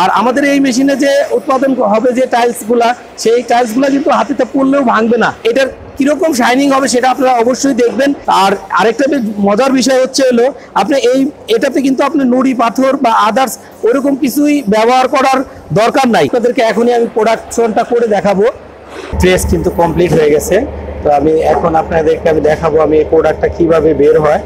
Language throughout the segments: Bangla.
আর আমাদের এই মেশিনে যে উৎপাদন হবে যে টাইলসগুলা, সেই টাইলসগুলা কিন্তু হাতেতে পড়লেও ভাঙবে না। এটার কিরকম শাইনিং হবে সেটা আপনারা অবশ্যই দেখবেন। আর আরেকটা মজার বিষয় হচ্ছে হলো আপনি এটাতে কিন্তু আপনি নুড়ি পাথর বা আদার্স ওরকম কিছুই ব্যবহার করার দরকার নাই। আপনাদেরকে এখনই আমি প্রোডাকশনটা করে দেখাবো। প্রেস কিন্তু কমপ্লিট হয়ে গেছে, তো আমি এখন আপনাদেরকে আমি দেখাবো আমি এই প্রোডাক্টটা কিভাবে বের হয়।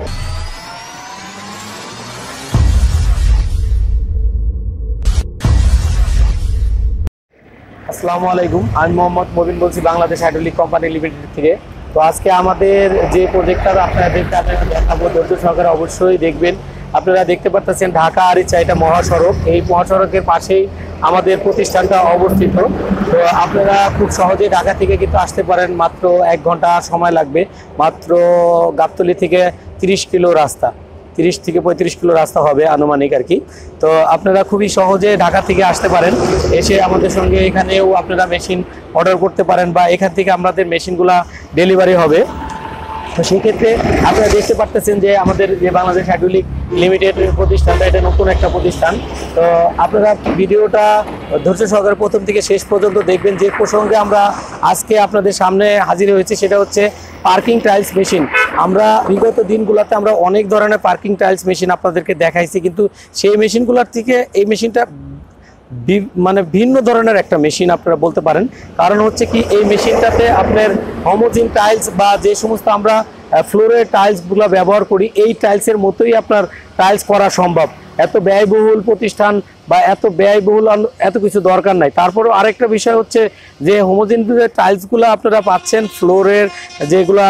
আসসালামু আলাইকুম, আমি মোহাম্মদ মবিন বলছি বাংলাদেশ হাইড্রোলিক কোম্পানি লিমিটেড থেকে। তো আজকে আমাদের যে প্রজেক্টটা আপনাদেরকে দেখাবো, ধৈর্য সহকারে অবশ্যই দেখবেন। আপনারা দেখতে পাচ্ছেন ঢাকা আরিচা, এটা মহাসড়ক। এই মহাসড়কের পাশেই আমাদের প্রতিষ্ঠানটা অবস্থিত। তো আপনারা খুব সহজেই ঢাকা থেকে কিন্তু আসতে পারেন, মাত্র 1 ঘন্টা সময় লাগবে। মাত্র গাবতলী থেকে 30 কিলো রাস্তা, 30 থেকে 35 কিলো রাস্তা হবে আনুমানিক আর কি। তো আপনারা খুবই সহজে ঢাকা থেকে আসতে পারেন, এসে আমাদের সঙ্গে এখানেও আপনারা মেশিন অর্ডার করতে পারেন বা এখান থেকে আমাদের মেশিনগুলা ডেলিভারি হবে। তো সেক্ষেত্রে আপনারা দেখতে পাচ্ছেন যে আমাদের যে বাংলাদেশ হাইড্রোলিক লিমিটেড প্রতিষ্ঠানটা, এটা নতুন একটা প্রতিষ্ঠান। তো আপনারা ভিডিওটা ধৈর্য সহকারে প্রথম থেকে শেষ পর্যন্ত দেখবেন। যে প্রসঙ্গে আমরা আজকে আপনাদের সামনে হাজির হয়েছি সেটা হচ্ছে পার্কিং টাইলস মেশিন। আমরা বিগত দিনগুলোতে আমরা অনেক ধরনের পার্কিং টাইলস মেশিন আপনাদেরকে দেখাইছি, কিন্তু সেই মেশিনগুলোর থেকে এই মেশিনটা মানে ভিন্ন ধরনের একটা মেশিন আপনারা বলতে পারেন। কারণ হচ্ছে কি, এই মেশিনটাতে আপনার হোমোজিন টাইলস বা যে সমস্ত আমরা ফ্লোরের টাইলসগুলো ব্যবহার করি, এই টাইলসের মতোই আপনার টাইলস করা সম্ভব। এত ব্যয়বহুল প্রতিষ্ঠান বা এত কিছু দরকার নাই। তারপরেও আরেকটা বিষয় হচ্ছে যে হোমোজিন টাইলসগুলো আপনারা পাচ্ছেন, ফ্লোরের যেগুলা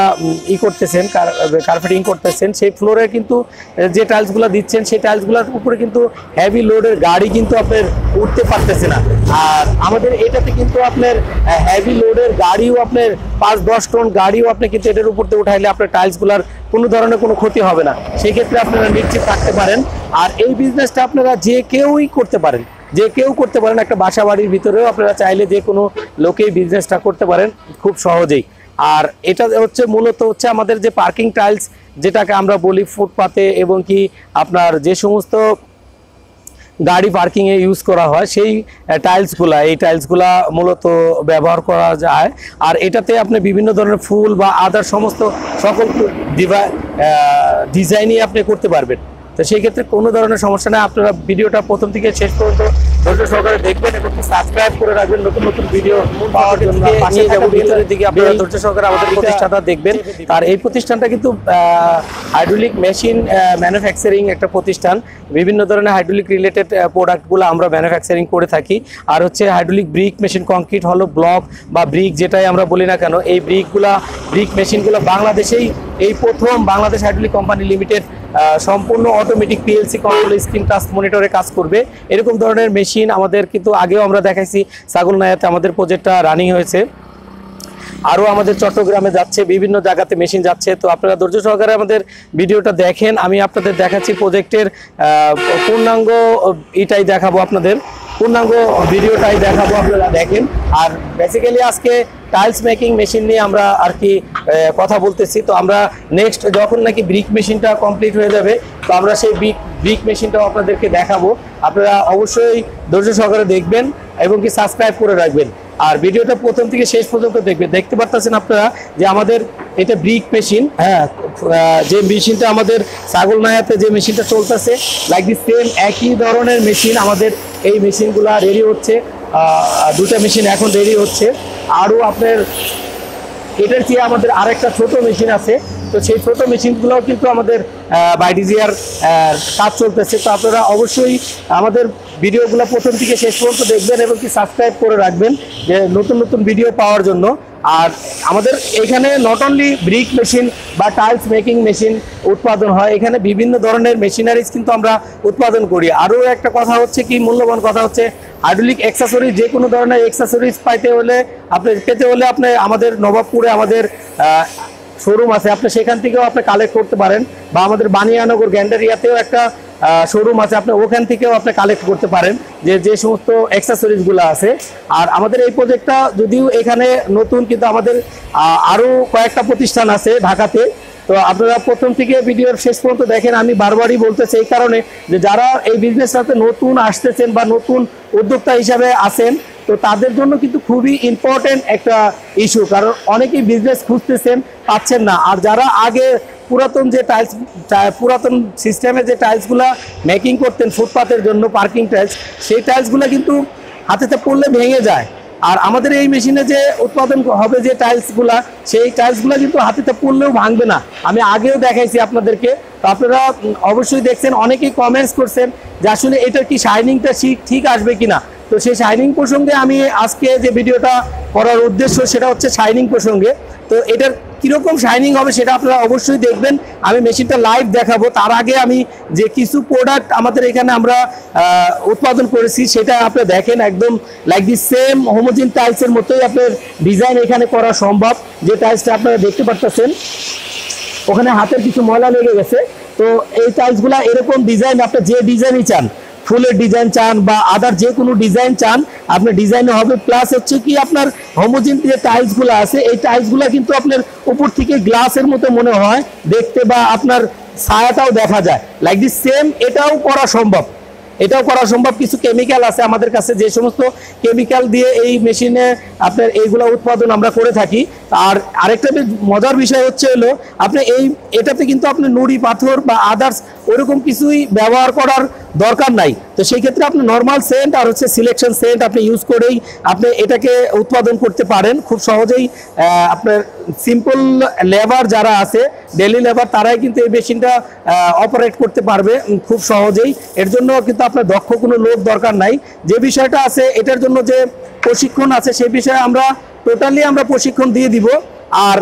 করতেছেন, কার্পেটিং করতেছেন, সেই ফ্লোরে কিন্তু যে টাইলসগুলো দিচ্ছেন সেই টাইলসগুলোর উপরে কিন্তু হেভি লোডের গাড়ি কিন্তু আপনার উঠতে পারতেছে না। আর আমাদের এটাতে কিন্তু আপনার হেভি লোডের গাড়িও আপনার 5-10 টন গাড়িও আপনি কিন্তু এটার উপরতে উঠাইলে আপনার টাইলসগুলোর কোনো ধরনের কোনো ক্ষতি হবে না। সেই ক্ষেত্রে আপনারা নিশ্চিত থাকতে পারেন। আর এই বিজনেসটা আপনারা যে কেউই করতে পারেন, একটা বাসা বাড়ির ভিতরেও আপনারা চাইলে যে কোনো লোকেই বিজনেসটা করতে পারেন খুব সহজেই। আর এটা হচ্ছে মূলত হচ্ছে আমাদের যে পার্কিং টাইলস, যেটাকে আমরা বলি ফুটপাতে এবং কি আপনার যে সমস্ত গাড়ি পার্কিংয়ে ইউজ করা হয়, সেই এই টাইলসগুলা মূলত ব্যবহার করা যায়। আর এটাতে আপনি বিভিন্ন ধরনের ফুল বা আদার সকল ডিজাইনই আপনি করতে পারবেন। তো সেই ক্ষেত্রে কোনো ধরনের সমস্যা নেই। আপনারা ভিডিওটা প্রথম থেকে শেষ পর্যন্ত ধৈর্য সহকারে দেখবেন এবং সাবস্ক্রাইব করে রাখবেন নতুন নতুন ভিডিও পাওয়ার জন্য। ভিতরের দিকে আপনারা ধৈর্য সহকারে আমাদের প্রতিষ্ঠানটা দেখবেন। আর এই প্রতিষ্ঠানটা কিন্তু হাইড্রোলিক মেশিন ম্যানুফ্যাকচারিং একটা প্রতিষ্ঠান। বিভিন্ন ধরনের হাইড্রোলিক রিলেটেড প্রোডাক্টগুলো আমরা ম্যানুফ্যাকচারিং করে থাকি। আর হচ্ছে হাইড্রোলিক ব্রিক মেশিন, কংক্রিট হলো ব্লক বা ব্রিক যেটাই আমরা বলি না কেন, এই ব্রিক মেশিনগুলো বাংলাদেশেই এই প্রথম বাংলাদেশ হাইড্রোলিক কোম্পানি লিমিটেড সম্পূর্ণ automatic PLC control screen touch মনিটরে কাজ করবে। এরকম ধরনের মেশিন আমাদের কিন্তু আগেও আমরা দেখাইছি, ছাগলনাইয়াতে আমাদের প্রজেক্টটা রানিং হয়েছে। আরও আমাদের চট্টগ্রামে যাচ্ছে, বিভিন্ন জায়গাতে মেশিন যাচ্ছে। তো আপনারা ধৈর্য সহকারে আমাদের ভিডিওটা দেখেন। আমি আপনাদের দেখাচ্ছি প্রজেক্টের পূর্ণাঙ্গ পূর্ণাঙ্গ ভিডিওটাই দেখাবো, আপনারা দেখেন। আর বেসিক্যালি আজকে টাইলস মেকিং মেশিন নিয়ে আমরা আর কি কথা বলতেছি। তো আমরা নেক্সট যখন নাকি ব্রিক মেশিনটা কমপ্লিট হয়ে যাবে, তো আমরা সেই ব্রিক মেশিনটাও আপনাদেরকে দেখাবো। আপনারা অবশ্যই ধৈর্য সহকারে দেখবেন এবং কি সাবস্ক্রাইব করে রাখবেন। আর ভিডিওটা প্রথম থেকে শেষ পর্যন্ত দেখবেন। দেখতে পাচ্ছেন আপনারা যে আমাদের এটা ব্রিক মেশিন, যে মেশিনটা আমাদের ছাগলনাইয়াতে যে মেশিনটা চলতেছে, লাইক দি সেম একই ধরনের মেশিন আমাদের এই মেশিনগুলা রেডি হচ্ছে। 2টা মেশিন এখন রেডি হচ্ছে। আরও আপনার এটার চেয়ে আমাদের আরেকটা ছোট মেশিন আছে। তো সেই ছোট মেশিনগুলোও কিন্তু আমাদের বাইডিজিয়ার কাজ চলতেছে। তো আপনারা অবশ্যই আমাদের ভিডিওগুলো প্রথম থেকে শেষ পর্যন্ত দেখবেন এবং কি সাবস্ক্রাইব করে রাখবেন যে নতুন নতুন ভিডিও পাওয়ার জন্য। আর আমাদের এখানে নট অনলি ব্রিক মেশিন বা টাইলস মেকিং মেশিন উৎপাদন হয়, এখানে বিভিন্ন ধরনের মেশিনারিজ কিন্তু আমরা উৎপাদন করি। আরও একটা কথা হচ্ছে কি, মূল্যবান কথা হচ্ছে, হাইড্রোলিক অ্যাক্সেসরিজ, যে কোনো ধরনের অ্যাক্সেসরিজ পেতে হলে আপনি আমাদের নবাবপুরে আমাদের শোরুম আছে, আপনি সেখান থেকেও আপনি কালেক্ট করতে পারেন। বা আমাদের বানিয়ানগর গ্যান্ডারিয়াতেও একটা শোরুম আছে, আপনি ওখান থেকেও আপনি কালেক্ট করতে পারেন যে সমস্ত অ্যাক্সেসরিজগুলো আছে। আর আমাদের এই প্রজেক্টটা যদিও এখানে নতুন, কিন্তু আমাদের আরও কয়েকটা প্রতিষ্ঠান আছে ঢাকাতে। তো তো আপনারা প্রথম থেকে ভিডিওর শেষ পর্যন্ত দেখেন। আমি বারবারই বলতেছি এই কারণে যে যারা এই বিজনেসটাতে নতুন আসতেছেন বা নতুন উদ্যোক্তা হিসাবে আছেন, তো তাদের জন্য কিন্তু খুবই ইম্পর্টেন্ট একটা ইস্যু, কারণ অনেকেই বিজনেস খুঁজতেছেন, পাচ্ছেন না। আর যারা আগে পুরাতন সিস্টেমে যে টাইলসগুলো মেকিং করতেন ফুটপাতের জন্য, পার্কিং টাইলস, সেই টাইলসগুলো কিন্তু হাতেতে পড়লে ভেঙে যায়। আর আমাদের এই মেশিনে যে উৎপাদন হবে যে টাইলসগুলা, সেই টাইলসগুলো কিন্তু হাতেতে পড়লেও ভাঙবে না। আমি আগেও দেখাইছি আপনাদেরকে, তো আপনারা অবশ্যই দেখছেন, অনেকেই কমেন্টস করছেন যে আসলে এটার কি শাইনিংটা ঠিক আসবে কিনা। তো সেই শাইনিং প্রসঙ্গে আমি আজকে যে ভিডিওটা করার উদ্দেশ্য সেটা হচ্ছে শাইনিং প্রসঙ্গে। তো এটার কীরকম শাইনিং হবে সেটা আপনারা অবশ্যই দেখবেন। আমি মেশিনটা লাইভ দেখাবো। তার আগে আমি যে কিছু প্রোডাক্ট আমাদের এখানে আমরা উৎপাদন করেছি সেটা আপনারা দেখেন, একদম লাইক দি সেম হোমোজিন টাইলসের মতোই আপনার ডিজাইন এখানে করা সম্ভব। যে টাইলসটা আপনারা দেখতে পাচ্ছেন, ওখানে হাতের কিছু ময়লা লেগে গেছে। তো এই টাইলসগুলো এরকম ডিজাইন, আপনার যে ডিজাইনই চান, ফুলের ডিজাইন চান বা আদার যে কোনো ডিজাইন চান, আপনার ডিজাইনে হবে। প্লাস হচ্ছে কি আপনার হোমোজিন যে টাইলসগুলো আছে, এই টাইলসগুলো কিন্তু আপনার উপর থেকে গ্লাসের মতো মনে হয় দেখতে, বা আপনার ছায়াটাও দেখা যায় লাইক দিস সেম। এটাও করা সম্ভব, কিছু কেমিক্যাল আছে আমাদের কাছে, যে সমস্ত কেমিক্যাল দিয়ে এই মেশিনে আপনার এইগুলো উৎপাদন আমরা করে থাকি। আর আরেকটা মজার বিষয় হচ্ছে হলো, আপনি এটাতে কিন্তু আপনি নুড়ি পাথর বা আদার্স ওরকম কিছুই ব্যবহার করার দরকার নাই। তো সেই ক্ষেত্রে আপনি নর্মাল সেন্ট আর হচ্ছে সিলেকশন সেন্ট আপনি ইউজ করেই আপনি এটাকে উৎপাদন করতে পারেন খুব সহজেই। আপনার সিম্পল লেবার যারা আছে, ডেলি লেবার, তারাই কিন্তু এই মেশিনটা অপারেট করতে পারবে খুব সহজেই। এর জন্য কিন্তু আপনার দক্ষ কোনো লোক দরকার নাই। যে বিষয়টা আছে এটার জন্য যে প্রশিক্ষণ আছে, সেই বিষয়ে আমরা টোটালি প্রশিক্ষণ দিয়ে দিব। আর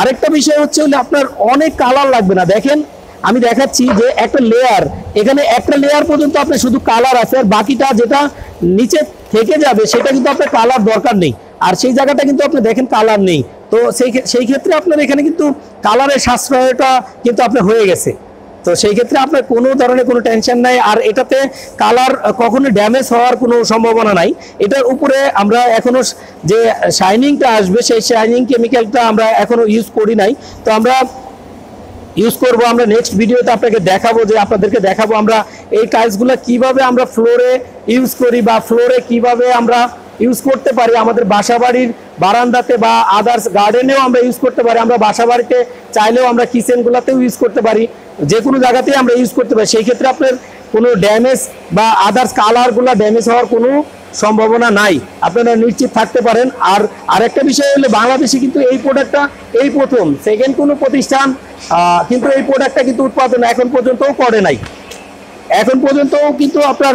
আরেকটা বিষয় হচ্ছে আপনার অনেক কালার লাগবে না। দেখেন আমি দেখাচ্ছি যে একটা লেয়ার, এখানে একটা লেয়ার পর্যন্ত আপনার শুধু কালার আছে, আর বাকিটা যেটা নিচে থেকে যাবে সেটা কিন্তু আপনার কালার দরকার নেই। আর সেই জায়গাটা কিন্তু আপনি দেখেন কালার নেই। তো সেই ক্ষেত্রে আপনার এখানে কিন্তু কালারের সাশ্রয়টা কিন্তু আপনার হয়ে গেছে। তো সেই ক্ষেত্রে আপনার কোনো ধরনের কোনো টেনশন নাই। আর এটাতে কালার কখনো ড্যামেজ হওয়ার কোনো সম্ভাবনা নাই। এটার উপরে আমরা এখনো যে শাইনিংটা আসবে, সেই শাইনিং কেমিক্যালটা আমরা এখনো ইউজ করি নাই। তো আমরা ইউজ করব, আমরা নেক্সট ভিডিওতে আপনাদেরকে দেখাবো আমরা এই টাইলসগুলো কিভাবে আমরা ফ্লোরে ইউজ করি, বা ফ্লোরে কিভাবে আমরা ইউজ করতে পারি। আমাদের বাসাবাড়ির বারান্দাতে বা আদার্স গার্ডেনেও আমরা ইউজ করতে পারি। আমরা বাসাবাড়িতে চাইলেও আমরা কিচেনগুলোতেও ইউজ করতে পারি, যে কোনো জায়গাতেই আমরা ইউজ করতে পারি। সেই ক্ষেত্রে আপনার কোনো ড্যামেজ বা আদার্স কালারগুলো ড্যামেজ হওয়ার কোনো সম্ভাবনা নাই, আপনারা নিশ্চিত থাকতে পারেন। আর আরেকটা বিষয় হলো, বাংলাদেশে কিন্তু এই প্রোডাক্টটা এই প্রথম, সেকেন্ড কোনো প্রতিষ্ঠান কিন্তু এই প্রোডাক্টটা কিন্তু উৎপাদন এখন পর্যন্তও করে নাই। এখন পর্যন্তও কিন্তু আপনার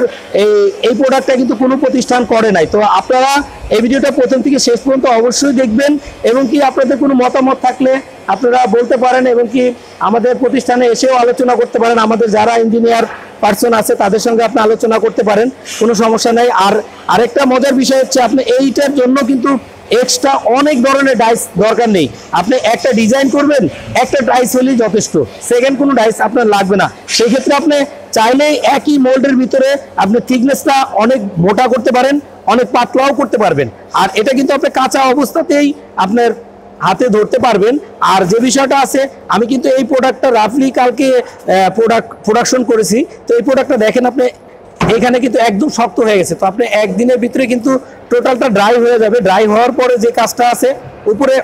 এই প্রোডাক্টটা কিন্তু কোনো প্রতিষ্ঠান করে নাই। তো আপনারা এই ভিডিওটা প্রথম থেকে শেষ পর্যন্ত অবশ্যই দেখবেন, এবং কি আপনাদের কোনো মতামত থাকলে আপনারা বলতে পারেন, এবং কি আমাদের প্রতিষ্ঠানে এসেও আলোচনা করতে পারেন। আমাদের যারা ইঞ্জিনিয়ার পার্সন আছে তাদের সঙ্গে আপনি আলোচনা করতে পারেন, কোনো সমস্যা নাই। আর আরেকটা মজার বিষয় হচ্ছে, আপনি এইটার জন্য কিন্তু এক্সট্রা অনেক ধরনের ডাইস দরকার নেই। আপনি একটা ডিজাইন করবেন, একটা ডাইস হলেই যথেষ্ট, সেকেন্ড কোনো ডাইস আপনার লাগবে না। সেই ক্ষেত্রে আপনি চাইলেই একই মোল্ডের ভিতরে আপনি থিকনেসটা অনেক মোটা করতে পারেন, অনেক পাতলাও করতে পারবেন। আর এটা কিন্তু আপনি কাঁচা অবস্থাতেই আপনার হাতে ধরতে পারবেন। আর যে বিষয়টা আছে, আমি কিন্তু এই প্রোডাক্টটা রাফলি কালকে প্রোডাকশন করেছি। তো এই প্রোডাক্টটা দেখেন, আপনি এখানে কিন্তু একদম শক্ত হয়ে গেছে। তো আপনি একদিনের ভিতরে কিন্তু টোটালটা ড্রাই হয়ে যাবে। ড্রাই হওয়ার পরে যে কাজটা আছে, উপরে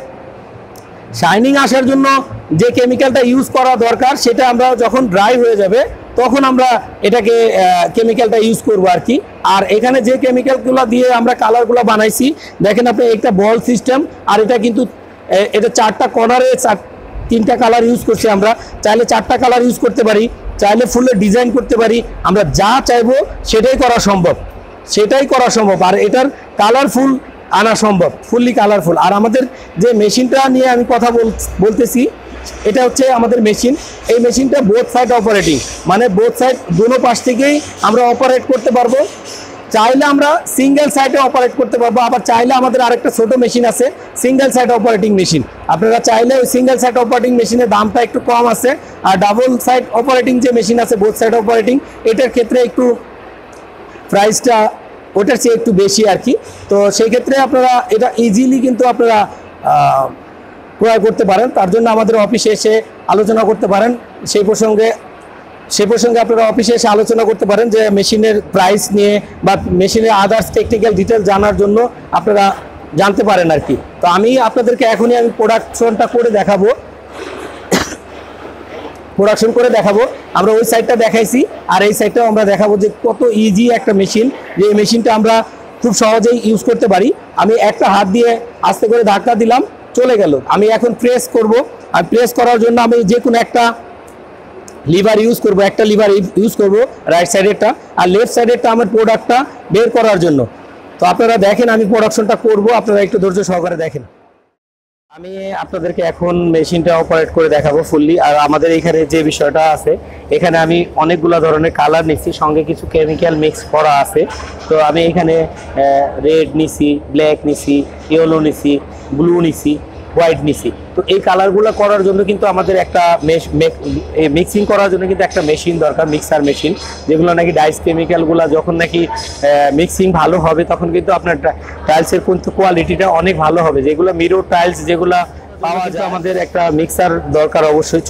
শাইনিং আসার জন্য যে কেমিক্যালটা ইউজ করা দরকার, সেটা আমরা যখন ড্রাই হয়ে যাবে তখন আমরা এটাকে কেমিক্যালটা ইউজ করবো আর কি। আর এখানে যে কেমিক্যালগুলো দিয়ে আমরা কালারগুলো বানাইছি, দেখেন আপনি একটা বল সিস্টেম, আর এটা কিন্তু এটা চারটা কর্নারে তিনটা কালার ইউজ করছি আমরা। চাইলে চারটা কালার ইউজ করতে পারি, চাইলে ফুলের ডিজাইন করতে পারি, আমরা যা চাইবো সেটাই করা সম্ভব। আর এটার কালারফুল আনা সম্ভব, ফুললি কালারফুল। আর আমাদের যে মেশিনটা নিয়ে আমি কথা বলতেছি, এটা হচ্ছে আমাদের মেশিন। এই মেশিনটা বোথ সাইড অপারেটিং, মানে বোথ সাইড দুনো পাশ থেকেই আমরা অপারেট করতে পারবো। চাইলে আমরা সিঙ্গেল সাইডে অপারেট করতে পারবো, আবার চাইলে আমাদের আরেকটা ছোট মেশিন আছে সিঙ্গেল সাইড অপারেটিং মেশিন। আপনারা চাইলে ওই সিঙ্গেল সাইড অপারেটিং মেশিনের দামটা একটু কম আছে, আর ডাবল সাইড অপারেটিং যে মেশিন আছে বোথ সাইড অপারেটিং, এটার ক্ষেত্রে একটু প্রাইসটা ওটার চেয়ে একটু বেশি আর কি। তো সেই ক্ষেত্রে আপনারা এটা ইজিলি কিন্তু আপনারা ক্রয় করতে পারেন। তার জন্য আমাদের অফিসে এসে আলোচনা করতে পারেন। সেই প্রসঙ্গে আপনারা অফিসে এসে আলোচনা করতে পারেন যে মেশিনের প্রাইস নিয়ে বা মেশিনের আদার্স টেকনিক্যাল ডিটেল জানার জন্য আপনারা জানতে পারেন আর কি। তো আমি আপনাদেরকে এখনই আমি প্রোডাকশনটা করে দেখাবো, আমরা ওই সাইডটা দেখাইছি আর এই সাইডটাও আমরা দেখাবো যে কত ইজি একটা মেশিন, যে এই মেশিনটা আমরা খুব সহজেই ইউজ করতে পারি। আমি একটা হাত দিয়ে আস্তে করে ধাক্কা দিলাম, চলে গেল। আমি এখন প্রেস করব, আর প্রেস করার জন্য আমি যে কোনো একটা লিভার ইউজ করব, রাইট সাইডেরটা, আর লেফট সাইডেরটা আমার প্রোডাক্টটা বের করার জন্য। তো আপনারা দেখেন আমি প্রোডাকশনটা করব, আপনারা একটু ধৈর্য সহকারে দেখেন। আমি আপনাদেরকে এখন মেশিনটা অপারেট করে দেখাবো ফুললি। আর আমাদের এখানে যে বিষয়টা আছে, এখানে আমি অনেকগুলো ধরনের কালার নিচ্ছি, সঙ্গে কিছু কেমিক্যাল মিক্স করা আছে। তো আমি এখানে রেড নিছি, ব্ল্যাক নিছি, ইয়েলো নিছি, ব্লু নিছি, হোয়াইট নিছি। তো এই কালারগুলো করার জন্য কিন্তু আমাদের একটা মিক্সিং করার জন্য কিন্তু একটা মেশিন দরকার, মিক্সার মেশিন, যেগুলো নাকি ডাইস কেমিক্যালগুলো যখন নাকি মিক্সিং ভালো হবে তখন কিন্তু আপনার টাইলসের কিন্তু কোয়ালিটিটা অনেক ভালো হবে। যেগুলো মিরর টাইলস যেগুলো পাওয়া যায়, আমাদের একটা মিক্সার দরকার অবশ্যই,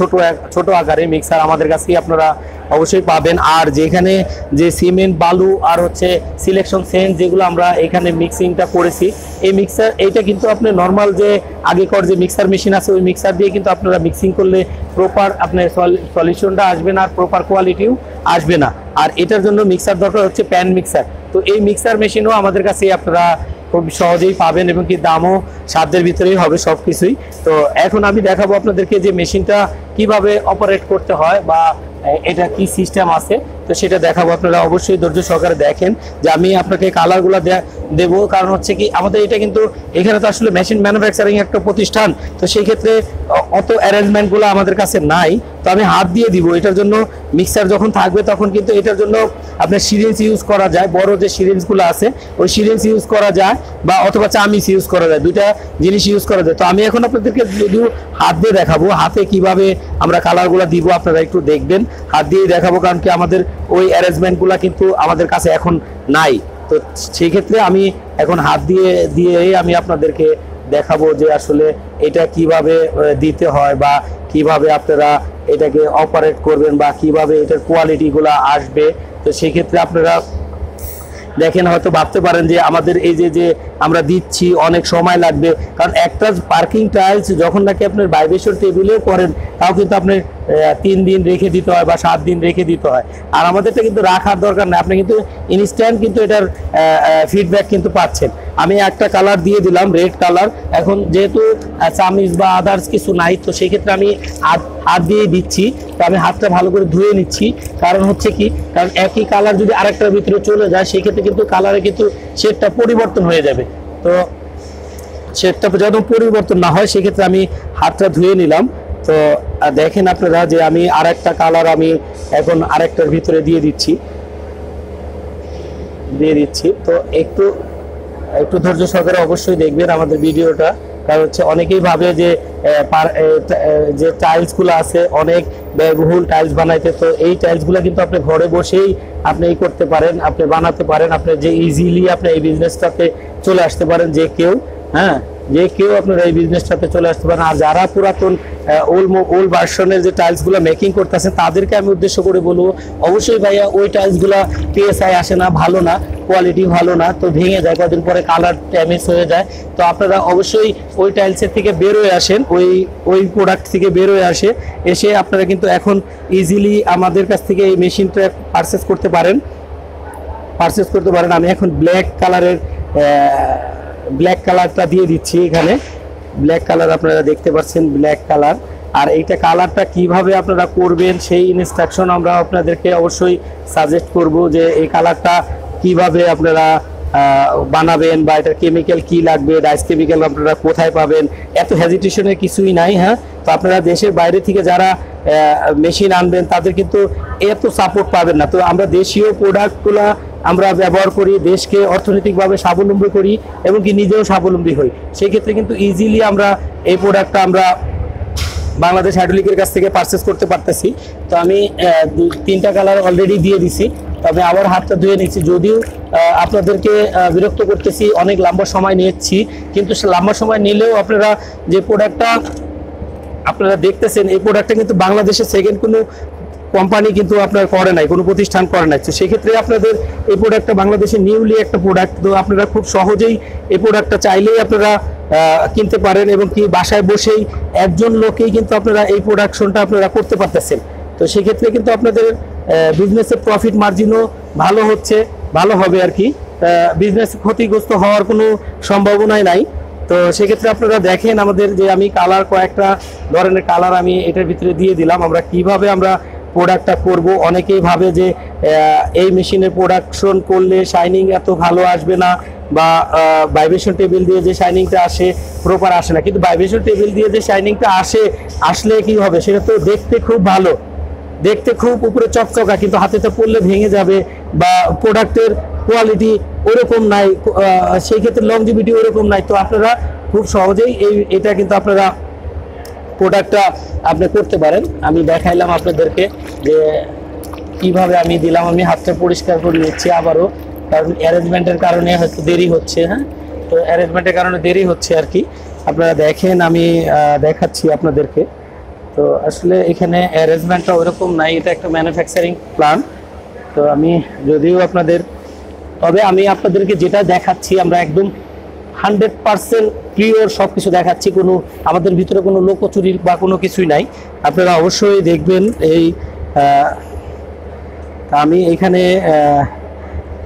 ছোট আকারে মিক্সার আমাদের কাছেই আপনারা অবশ্যই পাবেন। আর যেখানে যে সিমেন্ট বালু আর হচ্ছে সিলেকশন সেন্ট যেগুলো আমরা এখানে মিক্সিংটা করেছি, এই মিক্সার এইটা কিন্তু আপনি নর্মাল যে আগেকার যে মিক্সার মেশিন আছে ওই মিক্সার দিয়ে কিন্তু আপনারা মিক্সিং করলে প্রপার আপনার সলিউশনটা আসবে না, আর প্রপার কোয়ালিটিও আসবে না। আর এটার জন্য মিক্সার দরকার হচ্ছে প্যান মিক্সার। তো এই মিক্সার মেশিনও আমাদের কাছে আপনারা খুব সহজেই পাবেন এবং কি দামও সাধ্যের ভিতরেই হবে সব কিছুই। তো এখন আমি দেখাবো আপনাদেরকে যে মেশিনটা কিভাবে অপারেট করতে হয় বা এটা কি সিস্টেম আছে, তো সেটা দেখাবো। আপনারা অবশ্যই ধৈর্য সহকারে দেখেন যে আমি আপনাকে কালারগুলো দেবো, কারণ হচ্ছে কি আমাদের এটা কিন্তু এখানে তো আসলে মেশিন ম্যানুফ্যাকচারিং একটা প্রতিষ্ঠান, তো সেই ক্ষেত্রে অত অ্যারেঞ্জমেন্টগুলো আমাদের কাছে নাই। তো আমি হাত দিয়ে দিব, এটার জন্য মিক্সার যখন থাকবে তখন কিন্তু এটার জন্য আপনার সিরিঞ্জ ইউজ করা যায়, বড় যে সিরিঞ্জগুলো আছে ওই সিরিঞ্জ ইউজ করা যায় বা অথবা চামিচ ইউজ করা যায়, দুইটা জিনিস ইউজ করা যায়। তো আমি এখন আপনাদেরকে যদিও হাত দিয়ে দেখাবো, হাতে কিভাবে আমরা কালারগুলো দিব আপনারা একটু দেখবেন, হাত দিয়ে দেখাবো, কারণ কি আমাদের ওই অ্যারেঞ্জমেন্টগুলো কিন্তু আমাদের কাছে এখন নাই। তো সেই ক্ষেত্রে আমি এখন হাত দিয়ে আমি আপনাদেরকে দেখাবো যে আসলে এটা কিভাবে দিতে হয় বা কিভাবে আপনারা এটাকে অপারেট করবেন বা কিভাবে এটার কোয়ালিটিগুলো আসবে। তো সেই ক্ষেত্রে আপনারা দেখেন, হয়তো ভাবতে পারেন যে আমাদের এই যে আমরা দিচ্ছি অনেক সময় লাগবে, কারণ একটা পার্কিং টাইলস যখন নাকি আপনার ভাইব্রেশন টেবিলেও করেন তাও কিন্তু আপনার 3 দিন রেখে দিতে হয় বা 7 দিন রেখে দিতে হয়। আর আমাদেরটা কিন্তু রাখার দরকার নেই, আপনি কিন্তু ইনস্ট্যান্ট কিন্তু এটার ফিডব্যাক কিন্তু পাচ্ছেন। আমি একটা কালার দিয়ে দিলাম, রেড কালার। এখন যেহেতু চামিচ বা আদার্স কিছু নাই, তো সেই ক্ষেত্রে আমি হাত দিয়ে দিচ্ছি। তো আমি হাতটা ভালো করে ধুয়ে নিচ্ছি, কারণ হচ্ছে কি, কারণ একই কালার যদি আরেকটার ভিতরে চলে যায় সেই ক্ষেত্রে কিন্তু কালারে কিন্তু শেডটা পরিবর্তন হয়ে যাবে। তো শেডটা যেন পরিবর্তন না হয় সেক্ষেত্রে আমি হাতটা ধুয়ে নিলাম। তো দেখেন আপনারা যে আমি আরেকটা কালার আমি এখন আরেকটার ভিতরে দিয়ে দিচ্ছি। তো একটু ধৈর্য সহকারে অবশ্যই দেখবেন আমাদের ভিডিওটা, কারণ হচ্ছে অনেকেই ভাবে যে টাইলসগুলো আছে অনেক ব্যয়বহুল টাইলস বানাইতে। তো এই টাইলসগুলো কিন্তু আপনি ঘরে বসেই আপনি করতে পারেন, আপনি বানাতে পারেন, আপনি যে ইজিলি আপনি এই বিজনেসটাতে চলে আসতে পারেন, যে কেউ আপনারা এই বিজনেসটাতে চলে আসতে পারেন। আর যারা পুরাতন ওল্ড ভার্সনের যে টাইলসগুলো মেকিং করতেছেন তাদেরকে আমি উদ্দেশ্য করে বলবো, অবশ্যই ভাইয়া ওই টাইলসগুলো পিএসআই আসে না, ভালো না, কোয়ালিটি ভালো না, তো ভেঙে যায়, কদিন পরে কালার ড্যামেজ হয়ে যায়। তো আপনারা অবশ্যই ওই টাইলসের থেকে বের হয়ে আসেন, ওই প্রোডাক্ট থেকে বের হয়ে এসে আপনারা কিন্তু এখন ইজিলি আমাদের কাছ থেকে এই মেশিনটা পারচেস করতে পারেন। আমি এখন ব্ল্যাক কালারটা দিয়ে দিচ্ছি। এখানে ব্ল্যাক কালার আপনারা দেখতে পাচ্ছেন, ব্ল্যাক কালার। আর এইটা কালারটা কিভাবে আপনারা করবেন সেই ইনস্ট্রাকশন আমরা আপনাদেরকে অবশ্যই সাজেস্ট করব, যে এই কালারটা কিভাবে আপনারা বানাবেন বা এটার কেমিক্যাল কি লাগবে, ডাইস কেমিক্যাল আপনারা কোথায় পাবেন, এত হেজিটেশনের কিছুই নাই। হ্যাঁ, তো আপনারা দেশের বাইরে থেকে যারা মেশিন আনবেন তাদের কিন্তু এত সাপোর্ট পাবেন না। তো আমরা দেশীয় প্রোডাক্টগুলো আমরা ব্যবহার করি, দেশকে অর্থনৈতিকভাবে স্বাবলম্বী করি এবং কি নিজেও স্বাবলম্বী হই। সেই ক্ষেত্রে কিন্তু ইজিলি আমরা এই প্রোডাক্টটা আমরা বাংলাদেশ হাইড্রোলিকের কাছ থেকে পারচেস করতে পারতেছি। তো আমি 3টা কালার অলরেডি দিয়ে দিছি, তবে আবার হাতটা ধুয়ে নিচ্ছি। যদিও আপনাদেরকে বিরক্ত করতেছি, অনেক লম্বা সময় নিচ্ছি, কিন্তু লম্বা সময় নিলেও আপনারা যে প্রোডাক্টটা আপনারা দেখতেছেন এই প্রোডাক্টটা কিন্তু বাংলাদেশের সেকেন্ড কোনো কোম্পানি কিন্তু আপনার করে নাই, কোনো প্রতিষ্ঠান করে নাই। তো সেক্ষেত্রে আপনাদের এই প্রোডাক্টটা বাংলাদেশের নিউলি একটা প্রোডাক্ট, তো আপনারা খুব সহজেই এই প্রোডাক্টটা চাইলেই আপনারা কিনতে পারেন এবং কি বাসায় বসেই একজন লোকেই কিন্তু আপনারা এই প্রোডাকশনটা আপনারা করতে পারতেছেন। তো সেক্ষেত্রে কিন্তু আপনাদের বিজনেসের প্রফিট মার্জিনও ভালো হচ্ছে, ভালো হবে আর কি, বিজনেস ক্ষতিগ্রস্ত হওয়ার কোনো সম্ভাবনাই নাই। তো সেক্ষেত্রে আপনারা দেখেন আমাদের যে আমি কালার কয়েকটা ধরনের কালার আমি এটার ভিতরে দিয়ে দিলাম। আমরা কিভাবে আমরা প্রোডাক্টটা করব, অনেকেই ভাবে যে এই মেশিনের প্রোডাকশন করলে শাইনিং এত ভালো আসবে না, বা ভাইব্রেশন টেবিল দিয়ে যে শাইনিংটা আসে প্রপার আসে না। কিন্তু ভাইব্রেশন টেবিল দিয়ে যে শাইনিংটা আসলে কি হবে, সেটা তো দেখতে খুব ভালো, দেখতে খুব উপরে চকচকা, কিন্তু হাতেতে পড়লে ভেঙে যাবে, বা প্রোডাক্টের কোয়ালিটি ওরকম নাই, সেই ক্ষেত্রে লংজিভিটি ওরকম নাই। তো আপনারা খুব সহজেই এটা কিন্তু আপনারা প্রোডাক্টটা আপনি করতে পারেন। আমি দেখাইলাম আপনাদেরকে যে কিভাবে আমি দিলাম, আমি হাতটা পরিষ্কার করে নিচ্ছি আবারও, কারণ অ্যারেঞ্জমেন্টের কারণে হয়তো দেরি হচ্ছে। হ্যাঁ, তো অ্যারেঞ্জমেন্টের কারণে দেরি হচ্ছে আর কি। আপনারা দেখেন আমি দেখাচ্ছি আপনাদেরকে। তো আসলে এখানে অ্যারেঞ্জমেন্টটা ওইরকম নাই, এটা একটা ম্যানুফ্যাকচারিং প্ল্যান্ট। তো আমি যদিও তবে আমি আপনাদেরকে যেটা দেখাচ্ছি আমরা একদম 100% পিওর সব কিছু দেখাচ্ছি, কোনো আমাদের ভিতরে কোনো লোকচুরির বা কোনো কিছুই নাই। আপনারা অবশ্যই দেখবেন। আমি এখানে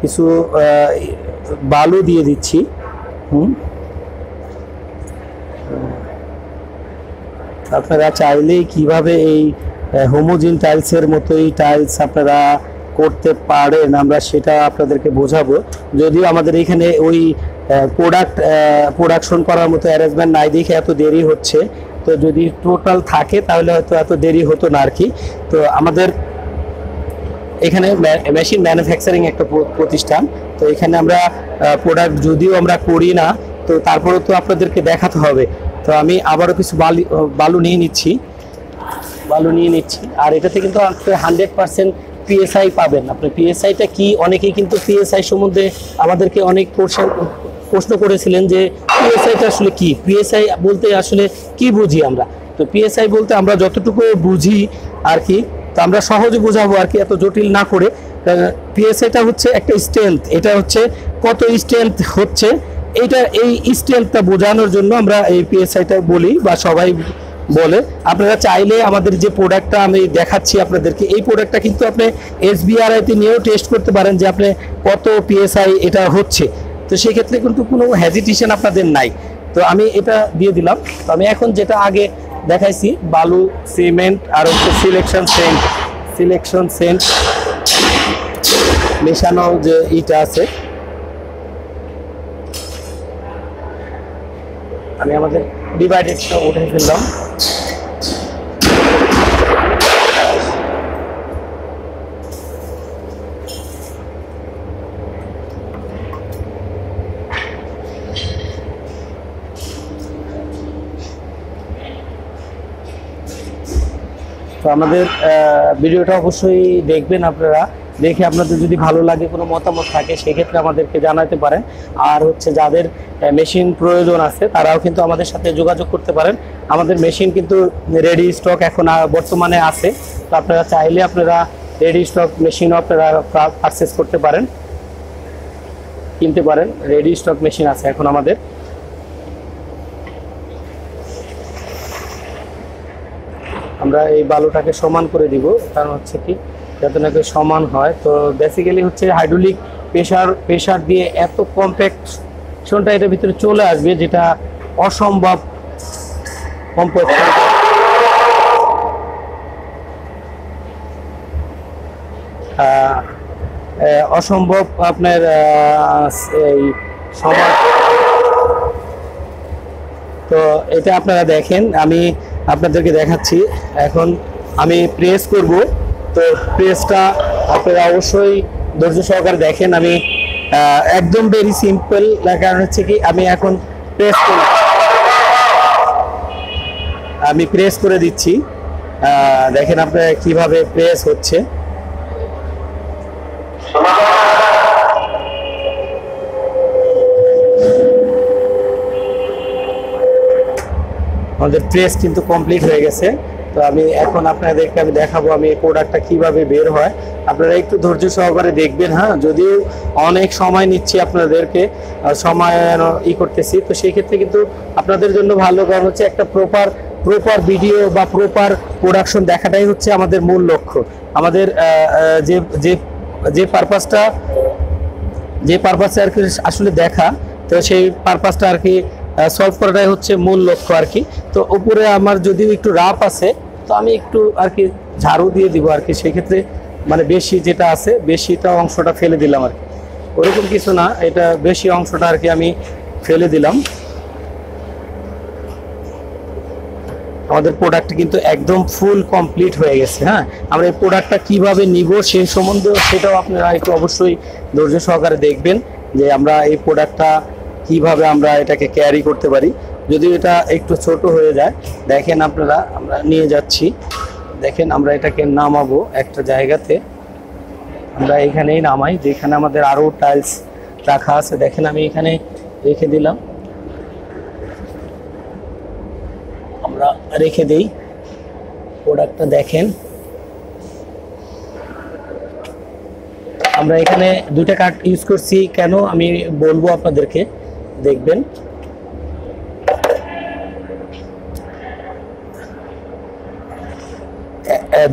কিছু বালু দিয়ে দিচ্ছি। আপনারা চাইলেই কিভাবে এই হোমোজিন টাইলসের মতোই টাইলস আপনারা করতে পারেন, আমরা সেটা আপনাদেরকে বোঝাবো। যদিও আমাদের এখানে ওই প্রোডাকশন করার মতো অ্যারেঞ্জমেন্ট নাই দেখে এত দেরি হচ্ছে। তো যদি টোটাল থাকে তাহলে হয়তো এত দেরি হতো না আর কি। তো আমাদের এখানে মেশিন ম্যানুফ্যাকচারিং একটা প্রতিষ্ঠান। তো এখানে আমরা প্রোডাক্ট যদিও আমরা করি না, তো তারপরেও তো আপনাদেরকে দেখাতে হবে। তো আমি আবারও কিছু বালু নিয়ে নিচ্ছি, আর এটাতে কিন্তু আপনি 100% পিএসআই পাবেন। আপনি পিএসআইটা কি, অনেকেই কিন্তু পিএসআই সম্বন্ধে আমাদেরকে অনেক প্রশ্ন করেছিলেন যে পিএসআইটা আসলে কি, পিএসআই বলতে আসলে কি বুঝি আমরা। তো পিএসআই বলতে আমরা যতটুকু বুঝি আর কি, তো আমরা সহজে বোঝাবো আর কি, এত জটিল না করে। পিএসআইটা হচ্ছে একটা স্ট্রেংথ, এটা হচ্ছে কত স্ট্রেংথ হচ্ছে, এই স্ট্রেংথটা বোঝানোর জন্য আমরা এই পিএসআইটা বলি বা সবাই বলে। আপনারা চাইলে আমাদের যে প্রোডাক্টটা আমি দেখাচ্ছি আপনাদেরকে, এই প্রোডাক্টটা কিন্তু আপনি এসবিআরআইতে নিয়েও টেস্ট করতে পারেন যে আপনি কত পিএসআই এটা হচ্ছে। তো সেক্ষেত্রে কিন্তু কোনো হেজিটেশন আপনাদের নাই। তো আমি এটা দিয়ে দিলাম। তো আমি এখন যেটা আগে দেখাইছি বালু, সিমেন্ট আর হচ্ছে সিলেকশন সেন্ট মেশানো যে ইটা আছে, আমি আমাদের ডিভাইডেডটা উঠে ফেললাম। তো আমাদের ভিডিওটা অবশ্যই দেখবেন আপনারা, দেখে আপনাদের যদি ভালো লাগে, কোনো মতামত থাকে সেক্ষেত্রে আমাদেরকে জানাতে পারেন। আর হচ্ছে যাদের মেশিন প্রয়োজন আছে তারাও কিন্তু আমাদের সাথে যোগাযোগ করতে পারেন। আমাদের মেশিন কিন্তু রেডি স্টক এখন বর্তমানে আছে। তো আপনারা চাইলে আপনারা রেডি স্টক মেশিনও আপনারা পারচেস করতে পারেন, কিনতে পারেন। রেডি স্টক মেশিন আছে এখন আমাদের। আমরা এই বালুটাকে সমান করে দিব, কারণ হচ্ছে কি যাতে নাকি সমান হয়। তো বেসিক্যালি হচ্ছে হাইড্রোলিক প্রেশার দিয়ে এত কম্প্যাকশনটা এটার ভিতরে চলে আসবে, যেটা অসম্ভব কম্প্যাকশন। অসম্ভব আপনার এই সমান। তো এটা আপনারা দেখেন, আমি আপনাদেরকে দেখাচ্ছি। এখন আমি প্রেস করব, তো প্রেসটা আপনারা অবশ্যই ধৈর্য সহকারে দেখেন। আমি একদম ভেরি সিম্পল, কারণ হচ্ছে কি আমি এখন প্রেস করে দিচ্ছি। দেখেন আপনারা কিভাবে প্রেস হচ্ছে। আমাদের প্রেস কিন্তু কমপ্লিট হয়ে গেছে। তো আমি এখন আপনাদেরকে দেখাবো আমি এই প্রোডাক্টটা কিভাবে বের হয়। আপনারা একটু ধৈর্য সহকারে দেখবেন। হ্যাঁ, যদিও অনেক সময় নিচ্ছি আপনাদেরকে সময় করতেছি, তো সেই ক্ষেত্রে কিন্তু আপনাদের জন্য ভালো, কারণ হচ্ছে একটা প্রপার ভিডিও বা প্রপার প্রোডাকশন দেখাটাই হচ্ছে আমাদের মূল লক্ষ্য। আমাদের যে যে যে পারপাসে আর কি আসলে দেখা, তো সেই পারপাসটা আর কি সলভ করাটাই হচ্ছে মূল লক্ষ্য আর কি। তো উপরে আমার যদিও একটু রাফ আছে, তো আমি একটু আর কি ঝাড়ু দিয়ে দিব আর কি, সেক্ষেত্রে মানে বেশি যেটা আছে বেশিটা অংশটা ফেলে দিলাম আর কি, ওরকম কিছু না, এটা বেশি অংশটা আর কি আমি ফেলে দিলাম। আমাদের প্রোডাক্ট কিন্তু একদম ফুল কমপ্লিট হয়ে গেছে। হ্যাঁ, আমরা এই প্রোডাক্টটা কিভাবে নিব সেই সম্বন্ধে সেটাও আপনারা একটু অবশ্যই ধৈর্য সহকারে দেখবেন, যে আমরা এই প্রোডাক্টটা কিভাবে আমরা এটাকে ক্যারি করতে পারি। যদি এটা একটু ছোট হয়ে যায়, দেখেন আপনারা, আমরা নিয়ে যাচ্ছি, দেখেন আমরা এটাকে নামাবো একটা জায়গাতে, আমরা এখানেই নামাই যেখানে আমাদের আরও টাইলস রাখা আছে। দেখেন আমি এখানে রেখে দিলাম, আমরা রেখে দেই প্রোডাক্টটা। দেখেন আমরা এখানে দুইটা কাঠ ইউজ করছি, কেন আমি বলবো আপনাদেরকে, দেখবেন।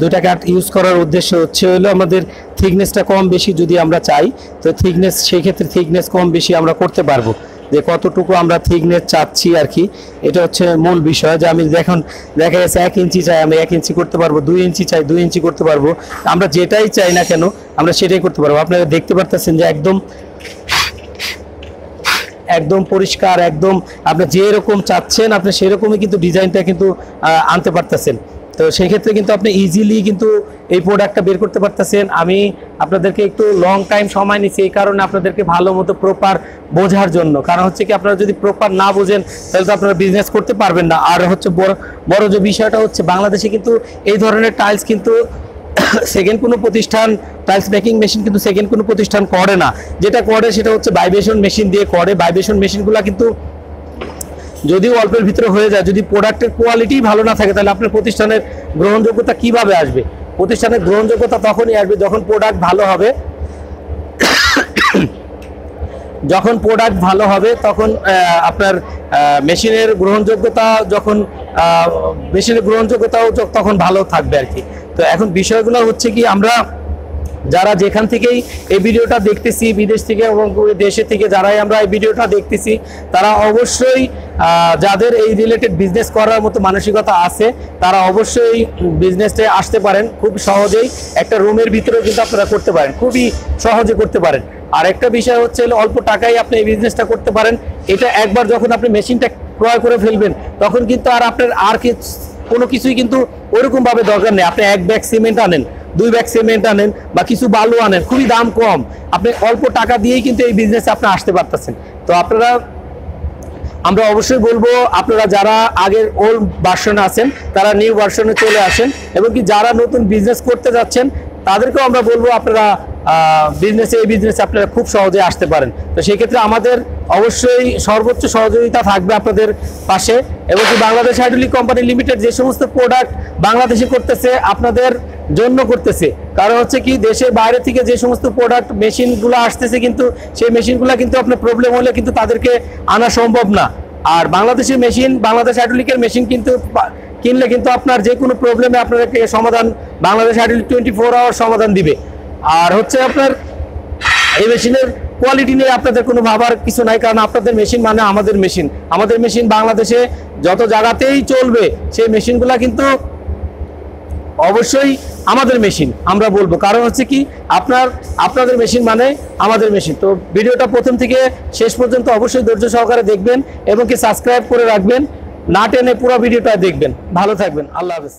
দুইটা কাঠ ইউজ করার উদ্দেশ্য হচ্ছে হলো আমাদের থিকনেসটা কম বেশি যদি আমরা চাই, তো থিকনেস সেই ক্ষেত্রে থিকনেস কম বেশি আমরা করতে পারবো, যে কতটুকু আমরা থিকনেস চাচ্ছি আর কি, এটা হচ্ছে মূল বিষয়। যে আমি দেখুন দেখা গেছে 1 ইঞ্চি চাই, আমি 1 ইঞ্চি করতে পারবো, 2 ইঞ্চি চাই 2 ইঞ্চি করতে পারবো, আমরা যেটাই চাই না কেন আমরা সেটাই করতে পারবো। আপনারা দেখতে পারতেছেন যে একদম পরিষ্কার, একদম আপনি যেরকম চাচ্ছেন আপনি সেরকমই কিন্তু ডিজাইনটা কিন্তু আনতে পারতেছেন। তো সেই ক্ষেত্রে কিন্তু আপনি ইজিলি কিন্তু এই প্রোডাক্টটা বের করতে পারতেছেন। আমি আপনাদেরকে একটু লং টাইম সময় নিচ্ছি এই কারণে, আপনাদেরকে ভালো মতো প্রপার বোঝার জন্য। কারণ হচ্ছে কি, আপনারা যদি প্রপার না বোঝেন তাহলে তো আপনারা বিজনেস করতে পারবেন না। আর হচ্ছে বড় যে বিষয়টা হচ্ছে, বাংলাদেশে কিন্তু এই ধরনের টাইলস কিন্তু সেকেন্ড কোনো প্রতিষ্ঠান, টাইলস মেকিং মেশিন কিন্তু সেকেন্ড কোনো প্রতিষ্ঠান করে না। যেটা করে সেটা হচ্ছে ভাইব্রেশন মেশিন দিয়ে করে। ভাইব্রেশন মেশিনগুলো কিন্তু যদিও অল্পের ভিতরে হয়ে যায়, যদি প্রোডাক্টের কোয়ালিটি ভালো না থাকে তাহলে আপনার প্রতিষ্ঠানের গ্রহণযোগ্যতা কিভাবে আসবে? প্রতিষ্ঠানের গ্রহণযোগ্যতা তখনই আসবে যখন প্রোডাক্ট ভালো হবে। যখন প্রোডাক্ট ভালো হবে তখন আপনার মেশিনের গ্রহণযোগ্যতাও তখন ভালো থাকবে আর কি। তো এখন বিষয়গুলো হচ্ছে কি, আমরা যারা যেখান থেকেই এই ভিডিওটা দেখতেছি, বিদেশ থেকে এবং দেশে থেকে যারাই আমরা এই ভিডিওটা দেখতেছি, তারা অবশ্যই যাদের এই রিলেটেড বিজনেস করার মতো মানসিকতা আছে তারা অবশ্যই বিজনেসে আসতে পারেন। খুব সহজেই একটা রুমের ভিতরেও কিন্তু আপনারা করতে পারেন, খুবই সহজে করতে পারেন। আর একটা বিষয় হচ্ছে অল্প টাকায় আপনি এই বিজনেসটা করতে পারেন। এটা একবার যখন আপনি মেশিনটা ক্রয় করে ফেলবেন তখন কিন্তু আর আপনার কোনো কিছুই কিন্তু ওরকম ভাবে দরকার নেই। আপনি 1 ব্যাগ সিমেন্ট আনেন, 2 ব্যাগ সিমেন্ট আনেন বা কিছু বালু আনেন, খুবই দাম কম, আপনি অল্প টাকা দিয়েই কিন্তু এই বিজনেসে আপনি আসতে পারতেছেন। তো আমরা অবশ্যই বলবো আপনারা যারা আগের ওল্ড ভার্সনে আছেন তারা নিউ ভার্সনে চলে আসেন, এবং কি যারা নতুন বিজনেস করতে যাচ্ছেন তাদেরকেও আমরা বলবো আপনারা এই বিজনেসে আপনারা খুব সহজে আসতে পারেন। তো সেই ক্ষেত্রে আমাদের অবশ্যই সর্বোচ্চ সহযোগিতা থাকবে আপনাদের পাশে, এবং কি বাংলাদেশ হাইড্রোলিক কোম্পানি লিমিটেড যে সমস্ত প্রোডাক্ট বাংলাদেশে করতেছে আপনাদের জন্য করতেছে। কারণ হচ্ছে কি, দেশের বাইরে থেকে যে সমস্ত প্রোডাক্ট মেশিনগুলো আসতেছে কিন্তু সেই মেশিনগুলো কিন্তু আপনার প্রবলেম হলে কিন্তু তাদেরকে আনা সম্ভব না। আর বাংলাদেশের মেশিন, বাংলাদেশ হাইড্রোলিকের মেশিন কিন্তু কিনলে কিন্তু আপনার যে কোনো প্রবলেমে আপনাদেরকে সমাধান বাংলাদেশ হাইড্রোলিক 24 আওয়ার সমাধান দিবে। আর হচ্ছে আপনার এই মেশিনের কোয়ালিটি নিয়ে আপনাদের কোনো ভাবার কিছু নাই, কারণ আপনাদের মেশিন মানে আমাদের মেশিন। আমাদের মেশিন বাংলাদেশে যত জায়গাতেই চলবে, সেই মেশিনগুলো কিন্তু অবশ্যই আমাদের মেশিন আমরা বলবো। কারণ হচ্ছে কি, আপনাদের মেশিন মানে আমাদের মেশিন। তো ভিডিওটা প্রথম থেকে শেষ পর্যন্ত অবশ্যই ধৈর্য সহকারে দেখবেন এবং কি সাবস্ক্রাইব করে রাখবেন, না টেনে পুরো ভিডিওটা দেখবেন। ভালো থাকবেন, আল্লাহ হাফেজ।